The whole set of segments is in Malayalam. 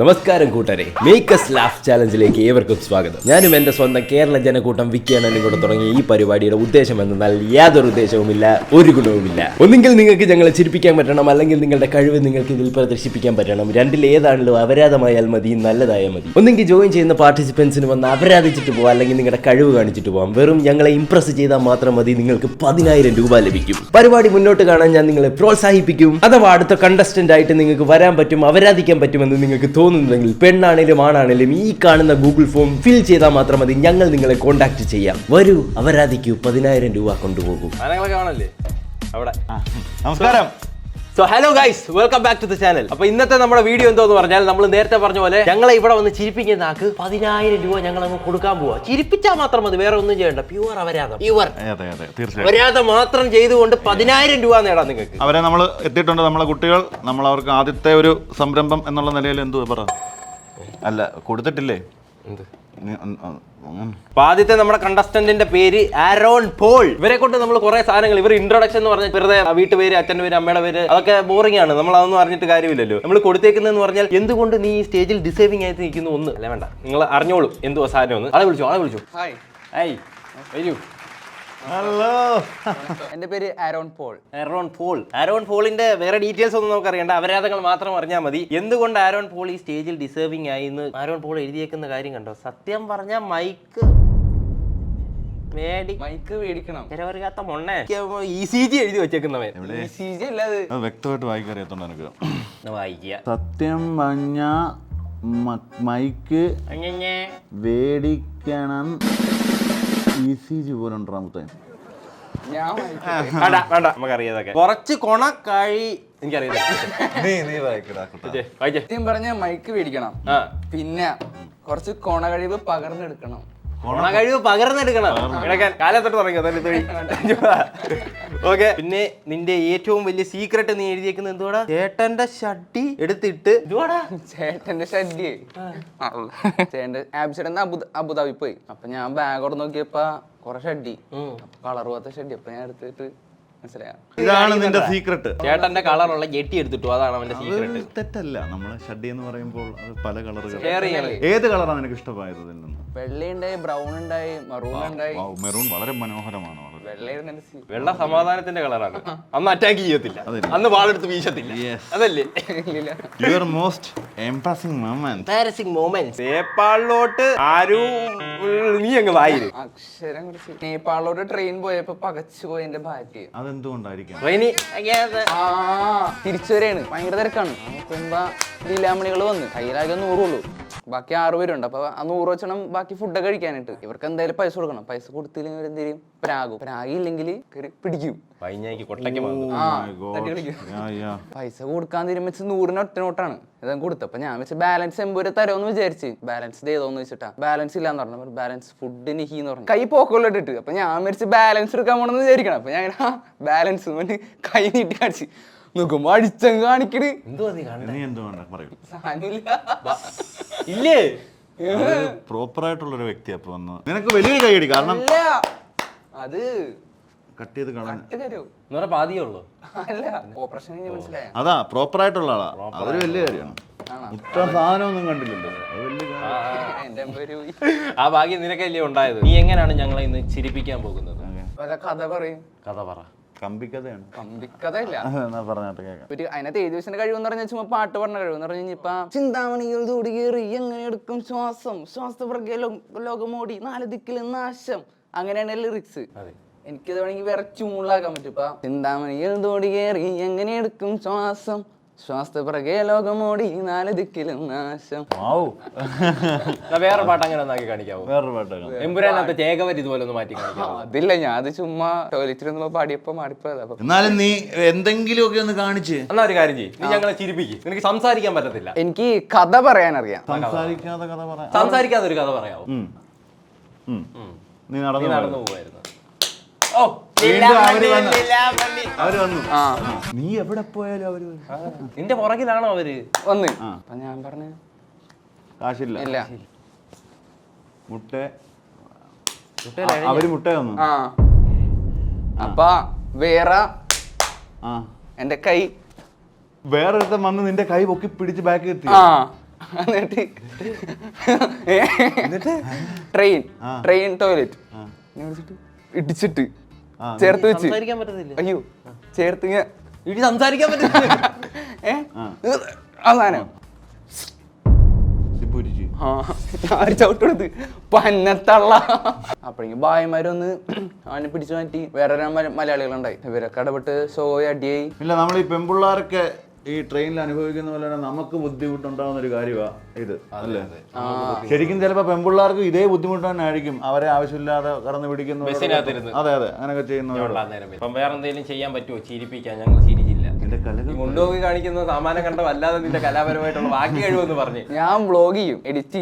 നമസ്കാരം കൂട്ടരെ, മേക്കേഴ്സ് ലാഫ് ചാലഞ്ചിലേക്ക് ഏവർക്കും സ്വാഗതം. ഞാനും എൻ്റെ സ്വന്തം കേരള ജനക്കൂട്ടം വിക്കിയാനും കൂടെ തുടങ്ങിയ ഈ പരിപാടിയുടെ ഉദ്ദേശം എന്നാൽ യാതൊരു ഉദ്ദേശവുമില്ല, ഒരു ഗുണവുമില്ല. ഒന്നുകിൽ നിങ്ങൾക്ക് ഞങ്ങളെ ചിരിപ്പിക്കാൻ പറ്റണം, അല്ലെങ്കിൽ നിങ്ങളുടെ കഴിവ് നിങ്ങൾക്ക് ഇതിൽ പ്രദർശിപ്പിക്കാൻ പറ്റണം. രണ്ടിൽ ഏതാണല്ലോ അപരാധമായാൽ മതി, നല്ലതായാൽ മതി. ഒന്നെങ്കിൽ ജോയിൻ ചെയ്യുന്ന പാർട്ടിസിപ്പൻസിന് വന്ന് അപരാധിച്ചിട്ട് പോവാം, അല്ലെങ്കിൽ നിങ്ങളുടെ കഴിവ് കാണിച്ചിട്ട് പോവാം. വെറും ഞങ്ങളെ ഇംപ്രസ് ചെയ്താൽ മാത്രം മതി, നിങ്ങൾക്ക് 10,000 രൂപ ലഭിക്കും. പരിപാടി മുന്നോട്ട് കാണാൻ ഞാൻ നിങ്ങളെ പ്രോത്സാഹിപ്പിക്കും. അഥവാ അടുത്ത കണ്ടസ്റ്റന്റ് ആയിട്ട് നിങ്ങൾക്ക് വരാൻ പറ്റും, അപരാധിക്കാൻ പറ്റുമെന്ന് നിങ്ങൾക്ക് തോന്നുന്നുണ്ടെങ്കിൽ പെണ്ണാണേലും ആണാണേലും ഈ കാണുന്ന ഗൂഗിൾ ഫോം ഫിൽ ചെയ്താൽ മാത്രം മതി, ഞങ്ങൾ നിങ്ങളെ കോൺടാക്ട് ചെയ്യാം. വരൂ, അപരാധിക്കൂ, 10,000 രൂപ കൊണ്ടുപോകും. നമസ്കാരം. So hello guys, welcome back to the channel. അപ്പൊ ഇന്നത്തെ നമ്മുടെ വീഡിയോ എന്തോന്ന് പറഞ്ഞാൽ, നമ്മൾ നേരത്തെ പറഞ്ഞ പോലെ ഞങ്ങളെ ഇവിടെ വന്ന് ചിരിപ്പിക്കുന്ന ആൾക്ക് 10,000 രൂപ ഞങ്ങൾ അങ്ങ് കൊടുക്കാൻ പോവാ. ചിരിപ്പിച്ചാൽ മാത്രം മതി, വേറെ ഒന്നും ചെയ്യണ്ട. പ്യുവർ അപരാധം, പ്യുവർ അപരാധം മാത്രം ചെയ്തുകൊണ്ട് 10,000 രൂപ നേടാം നിങ്ങൾക്ക്. അവരെ നമ്മൾ എത്തിയിട്ടുണ്ട്. നമ്മളെ കുട്ടികൾ, നമ്മൾ അവർക്ക് ആദ്യത്തെ ഒരു സംരംഭം എന്നുള്ള നിലയിൽ എന്തു പറ അല്ല കൊടുത്തിട്ടില്ലേ? അപ്പൊ ആദ്യത്തെ നമ്മുടെ കണ്ടസ്റ്റന്റിന്റെ പേര് ആരോൺ പോൾ. ഇവരെ കൊണ്ട് നമ്മൾ കുറെ സാധനങ്ങൾ, ഇവർ ഇൻട്രൊഡക്ഷൻ എന്ന് പറഞ്ഞാൽ വെറുതെ വീട്ടുപേര്, അച്ഛൻ്റെ പേര്, അമ്മയുടെ പേര്, അതൊക്കെ ബോറിംഗ് ആണ്. നമ്മൾ അതൊന്നും അറിഞ്ഞിട്ട് കാര്യമില്ലല്ലോ. നമ്മൾ കൊടുത്തേക്കുന്നതെന്ന് പറഞ്ഞാൽ എന്തുകൊണ്ട് നീ ഈ സ്റ്റേജിൽ ഡിസേർവിംഗ് ആയിട്ട് നിൽക്കുന്നു ഒന്ന് അല്ല, വേണ്ട, നിങ്ങൾ അറിഞ്ഞോളൂ എന്തുവാ സാധനം ഒന്ന്. ആളെ വിളിച്ചു. ഹായ്, വരൂ. ഹലോ, എന്റെ പേര് ആരോൺ പോൾ. ആരോൺ പോളിന്റെ വേറെ ഡീറ്റെയിൽസ് ഒന്നും നമുക്ക് അറിയണ്ട, അപരാധങ്ങൾ മാത്രം അറിഞ്ഞാൽ മതി. എന്തുകൊണ്ട് ആരോൺ പോൾ ഈ സ്റ്റേജിൽ ഡിസേർവിംഗ് ആയി എന്ന് ആരോൺ പോൾ എഴുതിയേക്കുന്ന കാര്യം കണ്ടോ? സത്യം പറഞ്ഞ മൈക്ക് മേടിക്കണം. ചിലവറിയാത്ത മൊണ്ണേ ECG എഴുതി വെച്ചേക്കുന്നവൻ. ECG അല്ലാതെ വ്യക്തമായിട്ട് വായിക്കാൻ അറിയത്തോണ്ട് എനിക്ക് വായിക്കുക. സത്യം പറഞ്ഞ മൈക്ക് വേടിക്കണം. ECG പോലെ ഉണ്ടാമത്തെ വേണ്ട, നമുക്കറിയാതൊക്കെ കുറച്ച് കൊണക്കാഴി എനിക്കറിയാം. സത്യം പറഞ്ഞ മൈക്ക് മേടിക്കണം, പിന്നെ കുറച്ച് കൊണ കഴിവ് പകർന്നെടുക്കണം. കാലത്തോട്ട് തുടങ്ങിയോ? ഓക്കെ. പിന്നെ നിന്റെ ഏറ്റവും വലിയ സീക്രട്ട് നീ എഴുതിയേക്കുന്നത് എന്തുവാടാ? ചേട്ടന്റെ ഷഡ്ഡി എടുത്തിട്ട് ചേട്ടന്റെ ഷഡ്ഡി ചേട്ടന്റെ ആബ്സിഡന്റ് അബുദാബി പോയി. അപ്പൊ ഞാൻ ബാഗ് നോക്കിയപ്പോ കൊറേ ഷഡ്ഡി, കളർ പോലത്തെ ഷഡ്ഡി. അപ്പൊ ഞാൻ എടുത്തിട്ട് ഇതാണ് നിന്റെ സീക്രട്ട്. ചേട്ടന്റെ കളറുള്ള ജെട്ടി എടുത്തിട്ടു, അതാണ് അവന്റെ സീക്രട്ട്. തെറ്റല്ല, നമ്മളെ ഷഡ്ഡി എന്ന് പറയുമ്പോൾ അത് പല കളറുകൾ. ഏത് കളറാണ് നിനക്ക് ഇഷ്ടമായത്? വെള്ളയുണ്ടായി, ബ്രൗൺ ഉണ്ടായി, മെറൂൺ ഉണ്ടായി. മെറൂൺ വളരെ മനോഹരമാണ്. വെള്ള സമാധാനത്തിന്റെ കളറാണ്. അന്ന് അറ്റാക്ക് ചെയ്യത്തില്ല, അന്ന് വാളെടുത്ത് വീശത്തില്ല. അതല്ലേ യുവർ മോസ്റ്റ് എംബാരസിംഗ് മൊമെന്റ്സ്. നേപ്പാളിലോട്ട് ആരും നീ അങ്ങ് വായിര്. അക്ഷരം കുറിച്ച് നേപ്പാളിലോട്ട് ട്രെയിൻ പോയപ്പോ പകച്ചു പോയി എന്റെ ഭാര്യ. അതെന്തുകൊണ്ടായിരിക്കും? തിരിച്ചു വരെയാണ്, ഭയങ്കര തിരക്കാണ്. ലീലാമണികൾ വന്ന് കയ്യിലാകെ 100 ഉള്ളൂ, ബാക്കി 6 പേരുണ്ട്. അപ്പൊ ആ 100 വെച്ചണം ബാക്കി ഫുഡൊക്കെ കഴിക്കാനായിട്ട്. ഇവർക്ക് എന്തായാലും പൈസ കൊടുക്കണം. പൈസ കൊടുത്തില്ലെങ്കിൽ ഇവരെന്തെങ്കിലും പ്രാഗില്ലെങ്കിൽ പിടിക്കും. പൈസ കൊടുക്കാൻ തീരുമാനിച്ച് 100 ഒറ്റ നോട്ടാണ് ഇതാ കൊടുത്തപ്പോ ഞാൻ വെച്ച് ബാലൻസ് 80 തരുമെന്ന് വിചാരിച്ച്. ബാലൻസ് ചെയ്തോന്ന് വെച്ചിട്ടാ, ബാലൻസ് ഇല്ലാന്ന് പറഞ്ഞു. ബാലൻസ് ഫുഡ് നിഹിന്ന് പറഞ്ഞു, കൈ പോക്കോളം ഇട്ടിട്ട്. അപ്പൊ ഞാൻ വെച്ച് ബാലൻസ് എടുക്കാൻ പോണെന്ന് വിചാരിക്കണം. അപ്പൊ ഞാൻ ബാലൻസ് കൈ നീട്ടി കാണിച്ച് നോക്കുമ്പോ അടിച്ചങ്ങ് കാണിക്കണ്. ഇല്ലേ പ്രോപ്പർ ആയിട്ടുള്ള ഒരു വ്യക്തി അപ്പൊ വന്ന് നിനക്ക് വലിയൊരു കൈയടി. കാരണം അത് കട്ട് ചെയ്ത് കാണാൻ പാതിയുള്ളൂ. ഓപ്പറേഷൻ മനസ്സിലായ അതാ പ്രോപ്പർ ആയിട്ടുള്ള ആളാ, അതൊരു വലിയ കാര്യമാണ്. ഇത്ര സാധനം ഒന്നും കണ്ടില്ലല്ലോ. ആ ഭാഗ്യം നിനക്കല്ലേ ഉണ്ടായത്. നീ എങ്ങനെയാണ് ഞങ്ങളെ ഇന്ന് ചിരിപ്പിക്കാൻ പോകുന്നത്? കഥ പറയും. കഥ പറ. കമ്പിക്കഥയാണ്. കമ്പിക്കഥയില്ല, പറഞ്ഞിട്ട് കേൾക്കാം. അതിനകത്ത് എഴുതിവെച്ചിന്റെ കഴിവെന്ന് പറഞ്ഞാൽ ചുമ്മാ പാട്ട് പറഞ്ഞ കഴിവെന്ന് പറഞ്ഞു കഴിഞ്ഞാ ചിന്താമണികൾ തൂടി കയറി എങ്ങനെ എടുക്കും ശ്വാസം, ശ്വാസപ്രജ്ഞ ലോകമോടി 4 ദിക്കിൽ നാശം, അങ്ങനെയാണ് ലിറിക്സ്. എനിക്കത് വേണമെങ്കിൽ വേറെ ചൂളാക്കാൻ പറ്റും. ഇപ്പൊ ചിന്താമണികൾ തൂടി കയറി എങ്ങനെ എടുക്കും ശ്വാസം, ശ്വാസപ്രജ്ഞ ലോകമോടി 4 ദിക്കിലും നാശം. വേറെ പാട്ട് അങ്ങനെ ഒന്നാക്കി കാണിക്കാവോ? വേറൊരു പാട്ട് എമ്പുരാനകത്ത് ചേകവർ ഇതുപോലെ ഒന്ന് മാറ്റി കാണിക്കാവോ? അതില്ല, ഞാൻ അത് ചുമ്മാ ടോയ്ലറ്റിൽ പാടിയപ്പോ മാടിപ്പോയതാ. എന്നാലും നീ എന്തെങ്കിലും ഒക്കെ ഒന്ന് കാണിച്ച് എന്നാ ഒരു കാര്യം ചെയ്യും, നീ ഞങ്ങളെ ചിരിപ്പിക്കും. നിനക്ക് സംസാരിക്കാൻ പറ്റത്തില്ല. എനിക്ക് കഥ പറയാനറിയാം. സംസാരിക്കാതെ ഒരു കഥ പറയാവോ? നീ നടന്നു പോവായിരുന്നു. അവര് വന്നു. നീ എവിടെ പോയാലും അവര് നിന്റെ പുറകിലാണോ അവര് വന്ന്? അപ്പൊ ഞാൻ പറഞ്ഞു കാശില്ല. ഇല്ല. അവര് മുട്ട തന്നു. അപ്പൊ വേറെ എന്റെ കൈ വേറൊരുത്തൻ വന്ന് നിന്റെ കൈ പൊക്കി പിടിച്ച് ബാക്ക് എത്തി. എന്നിട്ട് ട്രെയിൻ ടോയ്ലറ്റ് ഇടിച്ചിട്ട് ചേർത്ത് വെച്ച് സംസാരിക്കാൻ പറ്റത്തില്ല. അയ്യോ ചേർത്ത് ഇങ്ങനെ ഇടി സംസാരിക്കാൻ പറ്റത്തില്ല. അവസാനം ചവിട്ടെടുത്ത് പന്നത്തള്ള. അപ്പഴേക്കും ഭായിമാരൊന്ന് അവനെ പിടിച്ചു മാറ്റി. വേറെ മലയാളികളുണ്ടായി. ഇവരൊക്കെ ഇടപെട്ട് ഷോ അടിയായി. ഇല്ല, നമ്മൾ ഈ പെൺപിള്ളേരൊക്കെ ഈ ട്രെയിനിൽ അനുഭവിക്കുന്ന പോലെ തന്നെ നമുക്ക് ബുദ്ധിമുട്ടുണ്ടാവുന്ന ഒരു കാര്യമാണ് ഇത്, അല്ലേ? ശരിക്കും ചിലപ്പോൾ പെൺപിള്ളേർക്ക് ഇതേ ബുദ്ധിമുട്ട് തന്നെ ആയിരിക്കും. അവരെ ആവശ്യമില്ലാതെ കടന്നു പിടിക്കുന്നു. അതെ അതെ, അങ്ങനെയൊക്കെ ചെയ്യുന്നത്. വേറെ എന്തെങ്കിലും ചെയ്യാൻ പറ്റുമോ? ചിരിപ്പിക്കാൻ ഞങ്ങൾ ചിരിച്ചില്ല. മുണ്ടോക്കി കാണിക്കുന്ന സാമാനം കണ്ട വല്ലാതെ നിന്റെ കലാപരമായിട്ടുള്ള ബാക്കി കഴിവെന്ന് പറഞ്ഞ് ഞാൻ വ്ലോഗ് ചെയ്യും, എഡിറ്റ്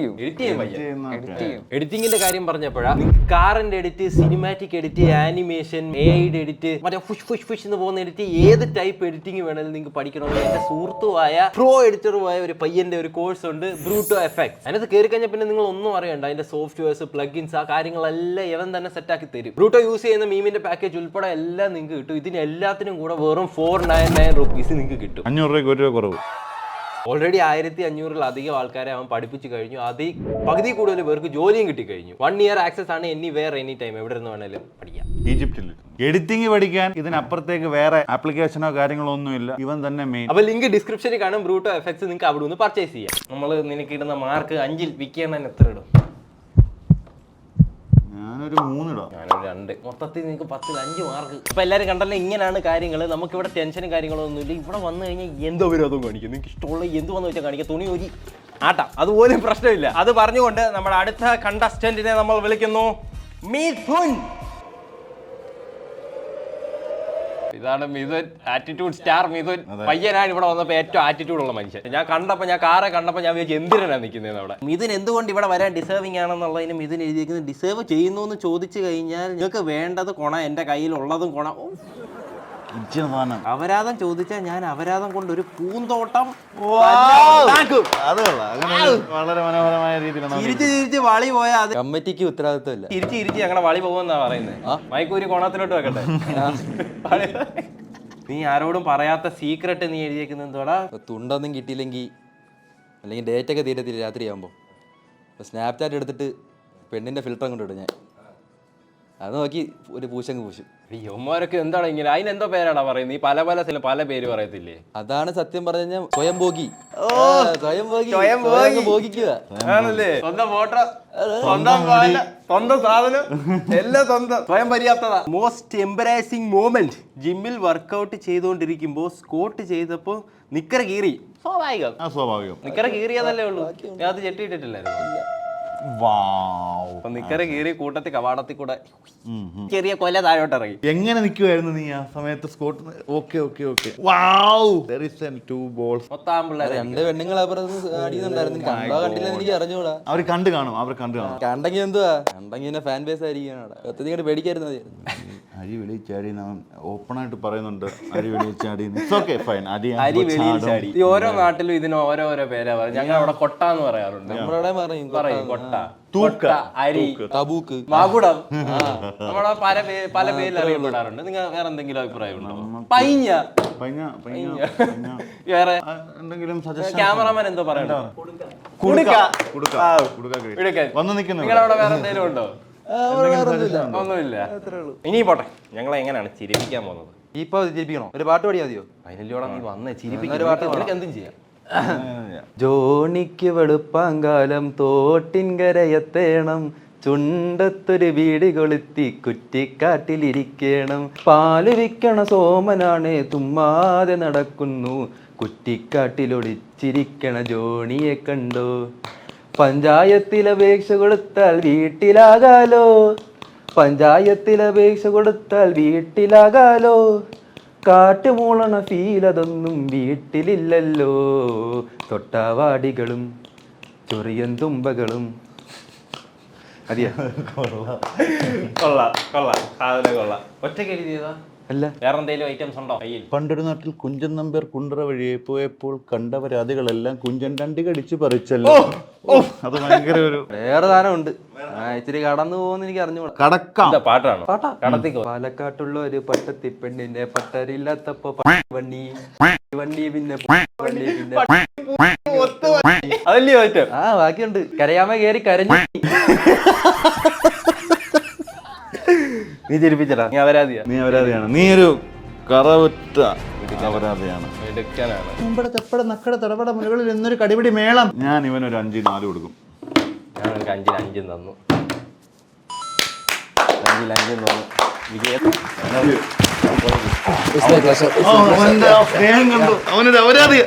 ചെയ്യും. എഡിറ്റിംഗിന്റെ കാര്യം പറഞ്ഞപ്പോഴാ കാറിന്റെ edit, cinematic edit, animation, AI edit, മറ്റേ ഫുഷ് ഫുഷ് ഫുഷ് എന്ന് പോകുന്ന എഡിറ്റ്, ഏത് ടൈപ്പ് എഡിറ്റിംഗ് വേണമെങ്കിലും നിങ്ങൾക്ക് പഠിക്കണമെങ്കിൽ എന്റെ സുഹൃത്തുമായ പ്രോ എഡിറ്ററുമായ ഒരു പയ്യന്റെ ഒരു കോഴ്സ് ഉണ്ട്, ബ്രൂട്ടോ എഫക്ട്സ്. അതിനകത്ത് കയറി കഴിഞ്ഞാൽ പിന്നെ നിങ്ങൾ ഒന്നും അറിയണ്ട. അതിന്റെ സോഫ്റ്റ്വെയർസ്, പ്ലഗിൻസ്, ആ കാര്യങ്ങളെല്ലാം ഇവൻ തന്നെ സെറ്റാക്കി തരും. ബ്രൂട്ടോ യൂസ് ചെയ്യുന്ന മീമിന്റെ പാക്കേജ് ഉൾപ്പെടെ എല്ലാം നിങ്ങൾക്ക് കിട്ടും. ഇതിന് എല്ലാത്തിനും കൂടെ വെറും 499 റുപ്പീസ് നിങ്ങൾക്ക് കിട്ടും. 500 രൂപയ്ക്ക് 1 രൂപ കുറവ്. ഓൾറെഡി 1500-ലധികം ആൾക്കാരെ അവൻ പഠിപ്പിച്ചു കഴിഞ്ഞു. അതിൽ പകുതി കൂടുതൽ പേർക്ക് ജോലിയും കിട്ടിക്കഴിഞ്ഞു. 1 ഇയർ ആക്സസ് ആണ് എനിവേർ എനി ടൈം, എവിടെ നിന്ന് വേണേലും പഠിക്കാം. ഈജിപ്തിൽ എഡിറ്റിംഗ് പഠിക്കാൻ ഇതിനപ്പുറത്തേക്ക് വേറെ ആപ്ലിക്കേഷനോ കാര്യങ്ങളോ ഒന്നുമില്ല, ഇവൻ തന്നെ മെയിൻ. അപ്പൊ ലിങ്ക് ഡിസ്ക്രിപ്ഷനിൽ കാണും. ബ്രൂട്ടോ എഫക്ട്സ് നിങ്ങൾക്ക് അവിടെ നിന്ന് പർച്ചേസ് ചെയ്യാം. നമ്മൾ നിനക്ക് ഇടുന്ന മാർക്ക് 5-ൽ വിൽക്കാൻ എത്ര ഇടും? ഞാനൊരു 3 ഇടാം. ഞാനൊരു 2. മൊത്തത്തിൽ നിങ്ങൾക്ക് 10-ൽ 5 മാർക്ക്. ഇപ്പൊ എല്ലാവരും കണ്ടല്ലോ, ഇങ്ങനെയാണ് കാര്യങ്ങൾ. നമുക്ക് ഇവിടെ ടെൻഷനും കാര്യങ്ങളോ ഒന്നുമില്ല. ഇവിടെ വന്നു കഴിഞ്ഞാൽ എന്തോ വിരോധവും കാണിക്കും. നിങ്ങൾക്ക് ഇഷ്ടമുള്ള എന്തുവന്ന് വെച്ചാൽ കാണിക്കുക. തുണി ഒരു ആട്ടാം, അതുപോലും പ്രശ്നമില്ല. അത് പറഞ്ഞുകൊണ്ട് നമ്മുടെ അടുത്ത കണ്ടസ്റ്റന്റിനെ നമ്മൾ വിളിക്കുന്നു മിഥുൻ. ഇതാണ് മിഥുൻ, ആറ്റിറ്റ്യൂഡ് സ്റ്റാർ മിഥുൻ. പയ്യനാണ് ഇവിടെ വന്നപ്പോൾ ഏറ്റവും ആറ്റിറ്റ്യൂഡ് ഉള്ള മനുഷ്യൻ. ഞാൻ കാറെ കണ്ടപ്പോൾ ഞാൻ വിചാരിച്ചു എന്തിനാണ് നിൽക്കുന്നത് അവിടെ. മിഥുൻ എന്തുകൊണ്ട് ഇവിടെ വരാൻ ഡിസേർവിംഗ് ആണെന്നുള്ളതിന് മിഥുൻ എഴുതിയിരിക്കുന്നത്, ഡിസേർവ് ചെയ്യുന്നു എന്ന് ചോദിച്ചു കഴിഞ്ഞാൽ നിങ്ങൾക്ക് വേണ്ടത് കൊണ, എൻ്റെ കയ്യിലുള്ളതും കൊണ. അപരാധം ചോദിച്ചാൽ ഞാൻ അപരാധം കൊണ്ട് ഒരു പൂന്തോട്ടം വളരെ മനോഹരമായ രീതിയിൽ തിരിച്ച് വളി പോയാൽ അത് കമ്മിറ്റിക്ക് ഉത്തരവാദിത്വമില്ല. തിരിച്ച് ഞങ്ങളുടെ വളി പോകുമെന്നാ പറയുന്നത്. മൈക്കൂരി കോണത്തിലോട്ട് വെക്കട്ടെ. നീ ആരോടും പറയാത്ത സീക്രട്ട് നീ എഴുതിയേക്കുന്നത് എന്തോടാ? തുണ്ടൊന്നും കിട്ടിയില്ലെങ്കിൽ അല്ലെങ്കിൽ ഡേറ്റ് ഒക്കെ തീരത്തില്ല രാത്രിയാകുമ്പോൾ സ്നാപ്ചാറ്റ് എടുത്തിട്ട് പെണ്ണിൻ്റെ ഫിൽറ്റർ കൊണ്ടിടും ഞാൻ. അത് നോക്കി ഒരു പൂശങ്ങ് പൂശും. യമ്മമാരൊക്കെ എന്താണ് ഇങ്ങനെ? അതിനെന്തോ പേരാടാ പറയുന്നത്? ഈ പല പല പേര് പറയത്തില്ലേ? അതാണ് സത്യം പറഞ്ഞ സ്വയം ഭോഗി. ഭോഗിക്കുക ആണല്ലേ? സ്വന്തം ഫോട്ടോ, സ്വന്തം സാധനം എല്ലാം സ്വന്തം. സ്വയം പര്യാപ്തത. മോസ്റ്റ് എംബറാസിംഗ് മൊമെന്റ്, ജിമ്മിൽ വർക്കൗട്ട് ചെയ്തുകൊണ്ടിരിക്കുമ്പോ സ്കോട്ട് ചെയ്തപ്പോ നിക്കറ കീറി. സ്വാഭാവികം. നിക്കറ കീറിയതല്ലേ ഉള്ളൂ, അത് ചെട്ടിയിട്ടിട്ടില്ലായിരുന്നു. നിക്കറ കീറി കൂട്ടത്തിൽ കവാടത്തിൽ കൂടെ ചെറിയ കൊല താഴോട്ട് ഇറങ്ങി. എങ്ങനെ നിൽക്കുമായിരുന്നു നീ ആ സമയത്ത് സ്കോട്ട്? ഓക്കെ മൊത്തം പിള്ളേരെ 2 പെണ്ണുങ്ങൾ അടിയുന്നുണ്ടായിരുന്നു. കണ്ടോ കണ്ടില്ല എനിക്ക് അറിഞ്ഞൂടാ. അവർ കണ്ടു കാണും. കണ്ടെങ്കിൽ എന്തുവാ, കണ്ടെങ്കിൽ ഫാൻ ബേസ് ആയിരിക്കും അവിടെ. ഇങ്ങോട്ട് പേടിക്കായിരുന്നു. അരി വെളിച്ചാടി ഓപ്പണായിട്ട് പറയുന്നുണ്ട്. അരി വെളിച്ചാടി. അരി വെളിച്ചാടി. ഓരോ നാട്ടിലും ഇതിന് ഓരോരോ പേരാ പറയും. ഞങ്ങൾ അവിടെ കൊട്ട എന്ന് പറയാറുണ്ട്. പറയും കൊട്ട, തൂക്ക, അരി, തബൂക്ക്, മാകുടം. നമ്മളെ പല പേരിൽ അറിയപ്പെടാറുണ്ട്. നിങ്ങൾ വേറെ എന്തെങ്കിലും അഭിപ്രായം ഉണ്ടോ? പൈഞ്ഞ, വേറെ എന്തെങ്കിലും? ക്യാമറമാൻ എന്തോ പറയണ്ടോ? നിങ്ങളവിടെ വേറെ എന്തെങ്കിലും ഉണ്ടോ? ഒന്നുമില്ല. ഇനി പോട്ടെ, ഞങ്ങളെ എങ്ങനെയാണ് ചിരിപ്പിക്കാൻ പോകുന്നത്? ഇപ്പൊ ചിരിപ്പിക്കണോ? ഒരു പാട്ട് പാടിയാ മതിയോ? അതിനോടെ നീ വന്ന് ചിരിപ്പിക്കാൻ എന്തും ചെയ്യാം. ജോണിക്ക് വെളുപ്പാങ്കാലം തോട്ടിൻകരയെത്തേണം, ചുണ്ടത്തൊരു വീട് കൊളുത്തി കുറ്റിക്കാട്ടിലിരിക്കണം. പാല് വിൽക്കണ സോമനാണ് തുമ്മാതെ നടക്കുന്നു, കുറ്റിക്കാട്ടിലൊളിച്ചിരിക്കണ ജോണിയെ കണ്ടോ. പഞ്ചായത്തിൽ അപേക്ഷ കൊടുത്താൽ വീട്ടിലാകാലോ, പഞ്ചായത്തിൽ അപേക്ഷ കൊടുത്താൽ വീട്ടിലാകാലോ. കാട്ടുമൂളണ ഫീലതൊന്നും വീട്ടിലില്ലല്ലോ, തൊട്ടാവാടികളും ചൊറിയൻ തുമ്പകളും. മതിയാ? കൊള്ളാം. ഒറ്റയ്ക്ക് എഴുതിയതാ അല്ല, വേറെ എന്തെങ്കിലും ഐറ്റംസ് ഉണ്ടോ കയ്യിൽ? പണ്ടൊരു നാട്ടിൽ കുഞ്ചൻ നമ്പ്യാർ കുണ്ടറ വഴിയെ പോയപ്പോൾ കണ്ടവരാതികളെല്ലാം കുഞ്ചൻ രണ്ടി കടിച്ചു പറിച്ചല്ലോ. അത് ഭയങ്കര ഒരു വേറെ സാധനമുണ്ട്. ഇച്ചിരി കടന്നു പോകുന്ന എനിക്ക് അറിഞ്ഞുകൂടാ. കടക്കാം. പാട്ടാണോ? കടത്തിക്കോ. പാലക്കാട്ടുള്ള ഒരു പട്ടത്തി പെണ്ണിന്റെ പട്ടരില്ലാത്തപ്പോ വണ്ണി പിന്നെ വണ്ണി പിന്നെ അതല്ലേ ചോദിച്ചോ? ആ ബാക്കിയുണ്ട്. കരയാമ കേറി കരഞ്ഞു. നീ ചിരിപ്പിച്ചടാ. നീ അപരാധിയാ. നീ അപരാധിയാണ്. നീ ഒരു കറവുറ്റ അപരാധിയാണ്. എടുക്കാനാണ്. തെപ്പട നക്കട തടപട മുലകളിൽ എന്നൊരു കടിപിടി മേളം. ഞാൻ ഇവനൊരു 5-4 കൊടുക്കും. ഞാൻ എനിക്ക് 5-5 തന്നു. 5-5 തന്നു. അവനൊരു അപരാധിയ.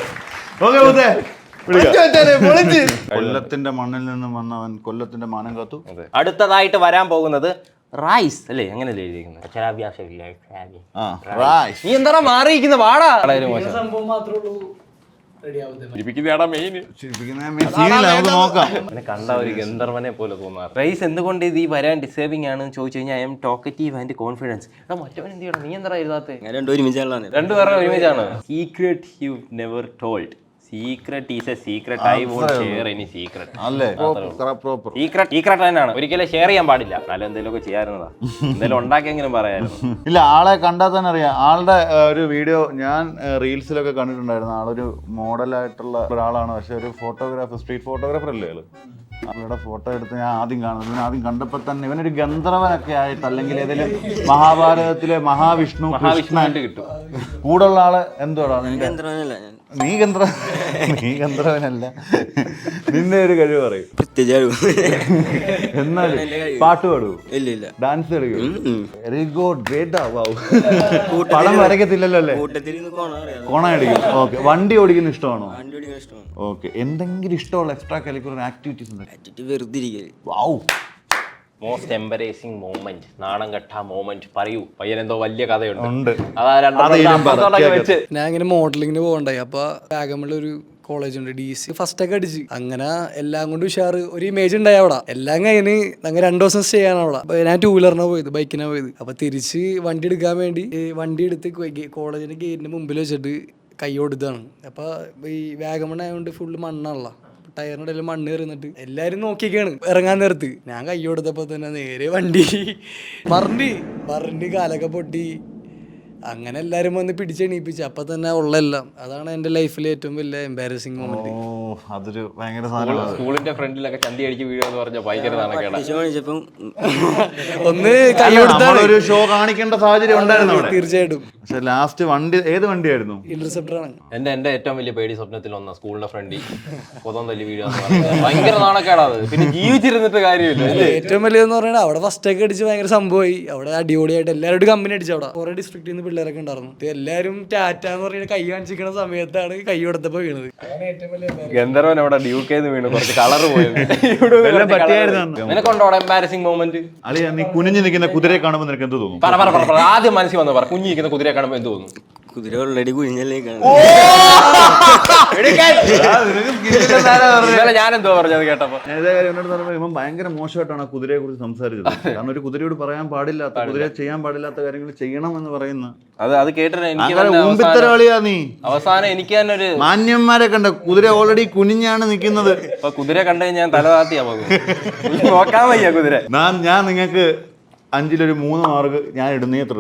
കൊല്ലത്തിന്റെ മണ്ണിൽ നിന്നും വന്നവൻ കൊല്ലത്തിന്റെ മാനം കാത്തു. അടുത്തതായിട്ട് വരാൻ പോകുന്നത് റൈസ് അല്ലേ? അങ്ങനല്ലേ എഴുതിയിരിക്കുന്നത്? നീ എന്താ മാറിയിരിക്കുന്ന വാടാ. കണ്ട ഒരു ഗന്ധർവനെ പോലെ തോന്നാറ്. റൈസ് എന്തുകൊണ്ട് ഇത് ഈ വരാൻ ഡിസേർവിംഗ് ആണ് ചോദിച്ചു കഴിഞ്ഞാൽ I'm talkative and confidence. എടാ മറ്റവൻ എന്ത് ചെയ്യണം? നീ എന്താ എഴുതാത്തെ? രണ്ടുപേരുടെ ഒരുമിച്ചാണ്. Secret you never told. Secret is a secret. I won't share any secret. Secret തന്നെയാണ്. ഒരിക്കലും ഷെയർ ചെയ്യാൻ പാടില്ല. എന്നാലും എന്തെങ്കിലുമൊക്കെ ചെയ്യാറുന്നതാ. എന്തെങ്കിലും ഉണ്ടാക്കിയെങ്കിലും പറയായിരുന്നു. ഇല്ല, ആളെ കണ്ടാൽ തന്നെ അറിയാം. ആളുടെ ഒരു വീഡിയോ ഞാൻ റീൽസിലൊക്കെ കണ്ടിട്ടുണ്ടായിരുന്നു. ആളൊരു മോഡലായിട്ടുള്ള ഒരാളാണ്. പക്ഷെ ഒരു ഫോട്ടോഗ്രാഫർ, സ്ട്രീറ്റ് ഫോട്ടോഗ്രാഫർ അല്ലേ ആള്. അവരുടെ ഫോട്ടോ എടുത്ത് ഞാൻ ആദ്യം കാണുന്നത്. ഇവൻ ആദ്യം കണ്ടപ്പോൾ തന്നെ ഇവനൊരു ഗന്ധർവനൊക്കെ ആയിട്ട്, അല്ലെങ്കിൽ ഏതെങ്കിലും മഹാഭാരതത്തിലെ മഹാവിഷ്ണു മഹാവിഷ്ണുവായിട്ട് കിട്ടും. കൂടുള്ള ആള് എന്തോടാ നിന്റെ? നീ ഗന്ധർവനല്ല. നിന്റെ ഒരു കഴിവ് പറയും. എന്നാലും പാട്ട് പാടുവോ? ഡാൻസ് കളിക്കും? Very good, great. പടം വരയ്ക്കത്തില്ലല്ലോ അല്ലേ? കോണ അടിക്കും. ഓക്കെ. വണ്ടി ഓടിക്കുന്ന ഇഷ്ടമാണോ? ഓക്കെ. എന്തെങ്കിലും ഇഷ്ടമുള്ള എക്സ്ട്രാ കരിക്കുലർ ആക്ടിവിറ്റീസ് ഉണ്ട്? മോസ്റ്റ് എംബറേസിംഗ് മൊമെന്റ്, നാണം കെട്ട മൊമെന്റ് പറയൂ. പയ്യനെന്തോ വലിയ കഥയുണ്ട്. ഞാൻ ഇങ്ങനെ മോഡലിങ്ങിന് പോകണ്ടായി. അപ്പൊ വാഗമണിലൊരു കോളേജ് ഉണ്ട്, DC. ഫസ്റ്റ് ഒക്കെ അടിച്ച് അങ്ങനെ എല്ലാം കൊണ്ട് ഉഷാറ്. ഒരു ഇമേജ് ഉണ്ടായി അവിടെ. എല്ലാം കഴിഞ്ഞ് അങ്ങനെ 2 ദിവസം സ്റ്റേ ആണ് അവിടെ. അപ്പൊ ഞാൻ 2-വീലറിനാണ് പോയത്, ബൈക്കിനാണ് പോയത്. അപ്പൊ തിരിച്ച് വണ്ടി എടുക്കാൻ വേണ്ടി വണ്ടി എടുത്ത് കോളേജിന്റെ ഗേറ്റിന്റെ മുമ്പിൽ വെച്ചിട്ട് കൈ കൊടുത്താണ്. അപ്പൊ ഈ വാഗമൺ ആയതുകൊണ്ട് ഫുള്ള് മണ്ണാണല്ലോ. ടയറിന്റെ ഇടയിൽ മണ്ണ് കയറിന്നിട്ട് എല്ലാരും നോക്കിയൊക്കെയാണ് ഇറങ്ങാൻ നേരത്ത്. ഞാൻ കൈ കൊടുത്തപ്പോ തന്നെ നേരെ വണ്ടി മറിഞ്ഞ് കാലൊക്കെ പൊട്ടി. അങ്ങനെ എല്ലാരും വന്ന് പിടിച്ചെണീപ്പിച്ചു. അപ്പൊ തന്നെ ഉള്ളെല്ലാം. അതാണ് എന്റെ ലൈഫിലെ ഏറ്റവും വലിയ എംബാരസിംഗ് മൊമെന്റ്. അതൊരു ഭയങ്കര സാധനമാണ്. സ്കൂളിന്റെ ഫ്രണ്ടിലൊക്കെ ചന്തി അടിച്ച് വീഴുക എന്ന് പറഞ്ഞാൽ ഭയങ്കര നാണക്കേടാ. ഒന്ന് കൈ കൊടുത്താൽ ഒരു ഷോ കാണിക്കേണ്ട സാഹചര്യം ഉണ്ടായിരുന്നു അവിടെ. തീർച്ചയായിട്ടും. പക്ഷെ ലാസ്റ്റ് വണ്ടി ഏത് വണ്ടിയായിരുന്നു? ഇന്റർസെപ്റ്റർ ആണ്. എന്റെ ഏറ്റവും വലിയ പേടി സ്വപ്നത്തിൽ ഒന്നാ സ്കൂളിന്റെ ഫ്രണ്ടിൽ കൊതം തല്ലി വീഴുക എന്ന് പറഞ്ഞാൽ ഭയങ്കര നാണക്കേടാത്. പിന്നെ ജീവിച്ചിരുന്നിട്ട് കാര്യമില്ല. ഏറ്റവും വലിയതെന്ന് പറഞ്ഞാൽ അവിടെ ഫസ്റ്റ് ഒക്കെ അടിച്ച് ഭയങ്കര സംഭവമായി. അവിടെ അടിപൊളിയായിട്ട് എല്ലാവരും കമ്പനി അടിച്ചു. അവിടെ കുറെ ഡിസ്ട്രിക്റ്റിൽ നിന്ന് പിള്ളേരൊക്കെ ഉണ്ടായിരുന്നു. എല്ലാരും ടാറ്റ എന്ന് പറഞ്ഞ കൈ കാണിച്ചിരിക്കുന്ന സമയത്താണ് കൈ കൊടുത്തപ്പോ വീണത്. ഗന്ധർവൻ അവിടെ ഡ്യൂക്കേന്ന് വീണ് കുറച്ച് കളറ് പോയത്. നിനക്കുണ്ടോ എംബാരസിംഗ് മൊമെന്റ്? അളിയ, നീ കുനിഞ്ഞു നിൽക്കുന്ന കുതിരയെ കാണുമ്പോൾ നിനക്ക് എന്ത് തോന്നും? ആദ്യം മനസ്സിൽ വന്ന് പറ. കുഞ്ഞി നിൽക്കുന്ന കുതിരയെ കാണുമ്പോൾ എന്ത് തോന്നും? കുതിര ഓൾറെഡി കുഞ്ഞല്ലേ ഞാൻ എന്തോ പറഞ്ഞത് കേട്ടപ്പോ? ഇവൻ ഭയങ്കര മോശമായിട്ടാണ് ആ കുതിരയെ കുറിച്ച് സംസാരിച്ചത്. കാരണം ഒരു കുതിരയോട് പറയാൻ പാടില്ലാത്ത, കുതിരയെ ചെയ്യാൻ പാടില്ലാത്ത കാര്യങ്ങൾ ചെയ്യണം എന്ന് പറയുന്ന അത് കേട്ടിട്ട് എനിക്ക് നീ അവസാനം എനിക്ക് തന്നെ ഒരു മാന്യന്മാരെ കണ്ട കുതിര ഓൾറെഡി കുനിഞ്ഞാണ് നിൽക്കുന്നത്. ഇപ്പൊ കുതിര കണ്ടു ഞാൻ തല താത്തിയാ നോക്കാൻ വയ്യ കുതിര. ഞാൻ നിങ്ങൾക്ക് 5-ൽ 3 മാർക്ക് ഞാൻ ഇടുന്നേ. എത്ര?